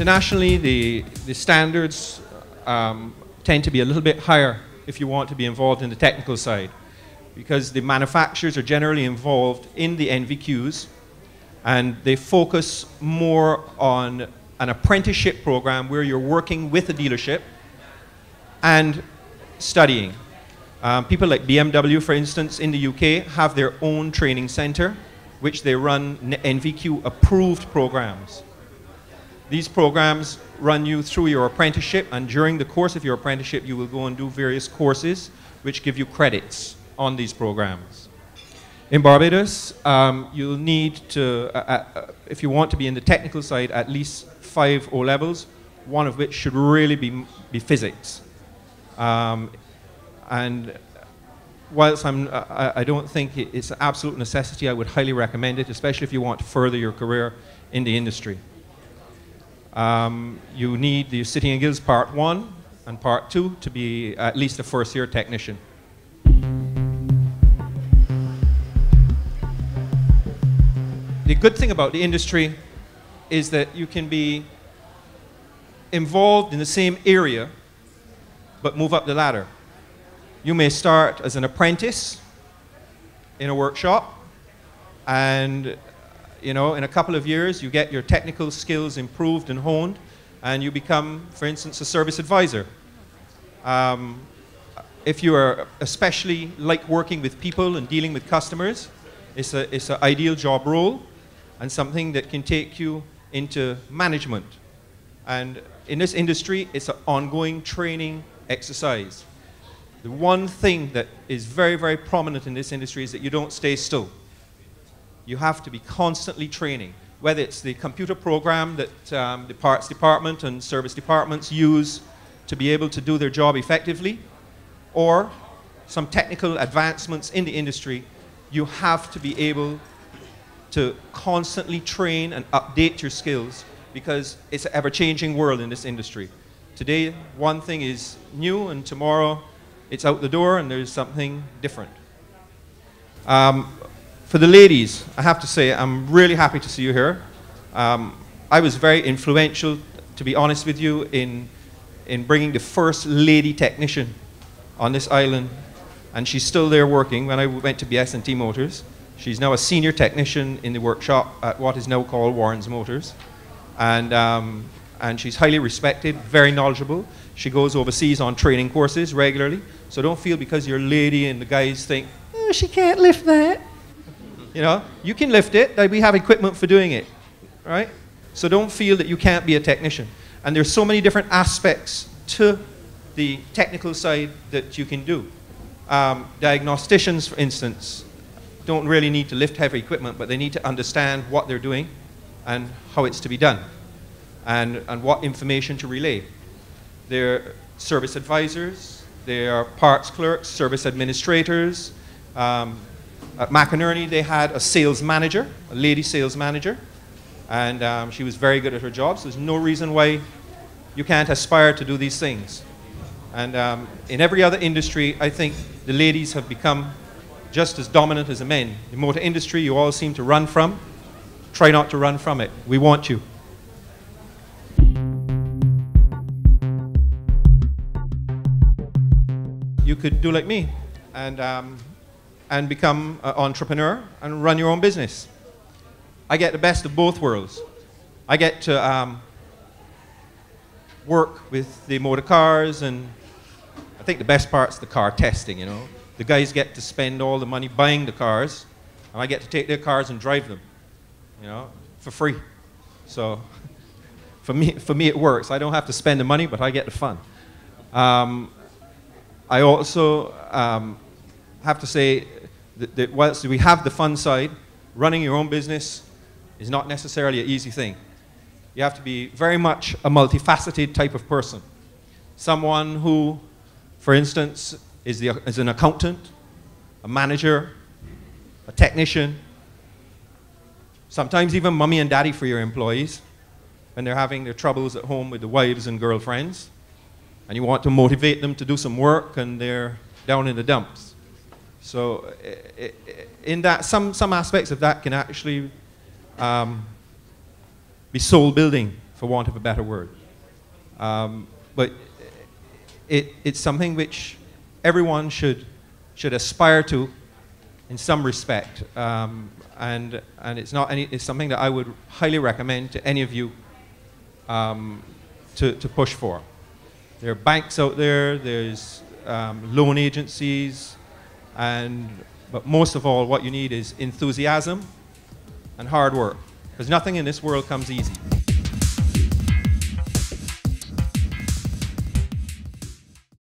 Internationally, the standards tend to be a little bit higher if you want to be involved in the technical side, because the manufacturers are generally involved in the NVQs, and they focus more on an apprenticeship program where you're working with a dealership and studying. People like BMW, for instance, in the UK have their own training center, which they run NVQ approved programs. These programs run you through your apprenticeship, and during the course of your apprenticeship you will go and do various courses which give you credits on these programs. In Barbados, you'll need to, if you want to be in the technical side, at least 5 O-levels, one of which should really be physics. And whilst I don't think it's an absolute necessity, I would highly recommend it, especially if you want to further your career in the industry. You need the City and Guilds Part 1 and Part 2 to be at least a first-year technician. The good thing about the industry is that you can be involved in the same area but move up the ladder. You may start as an apprentice in a workshop, and in a couple of years you get your technical skills improved and honed, and you become, for instance, a service advisor. If you are especially like working with people and dealing with customers, it's an ideal job role and something that can take you into management. And in this industry, it's an ongoing training exercise. The one thing that is very, very prominent in this industry is that you don't stay still. You have to be constantly training, whether it's the computer program that the parts department and service departments use to be able to do their job effectively, or some technical advancements in the industry. You have to be able to constantly train and update your skills, because it's an ever-changing world in this industry. Today, one thing is new, and tomorrow it's out the door and there's something different. For the ladies, I have to say I'm really happy to see you here. I was very influential, to be honest with you, in bringing the first lady technician on this island, and she's still there working when I went to BS&T Motors. She's now a senior technician in the workshop at what is now called Warren's Motors, and she's highly respected, very knowledgeable. She goes overseas on training courses regularly, so don't feel because you're a lady and the guys think, oh, she can't lift that. You can lift it. We have equipment for doing it, right? So don't feel that you can't be a technician. And there's so many different aspects to the technical side that you can do. Diagnosticians, for instance, don't really need to lift heavy equipment, but they need to understand what they're doing and how it's to be done, and what information to relay. They're service advisors, they are parts clerks, service administrators. At McInerney, they had a sales manager, a lady sales manager, and she was very good at her job, so there's no reason why you can't aspire to do these things. And in every other industry, I think the ladies have become just as dominant as the men. The motor industry, you all seem to run from. Try not to run from it. We want you. You could do like me and become an entrepreneur and run your own business. I get the best of both worlds. I get to work with the motor cars, and I think the best part's the car testing, The guys get to spend all the money buying the cars, and I get to take their cars and drive them, for free. So for me it works. I don't have to spend the money, but I get the fun. I also have to say that whilst we have the fun side, running your own business is not necessarily an easy thing. You have to be very much a multifaceted type of person. Someone who, for instance, is an accountant, a manager, a technician, sometimes even mummy and daddy for your employees when they're having their troubles at home with the wives and girlfriends, and you want to motivate them to do some work and they're down in the dumps. So in that, some aspects of that can actually be soul building for want of a better word. But it's something which everyone should aspire to in some respect. And it's something that I would highly recommend to any of you to push for. There are banks out there, there's loan agencies, but most of all, what you need is enthusiasm and hard work, because nothing in this world comes easy.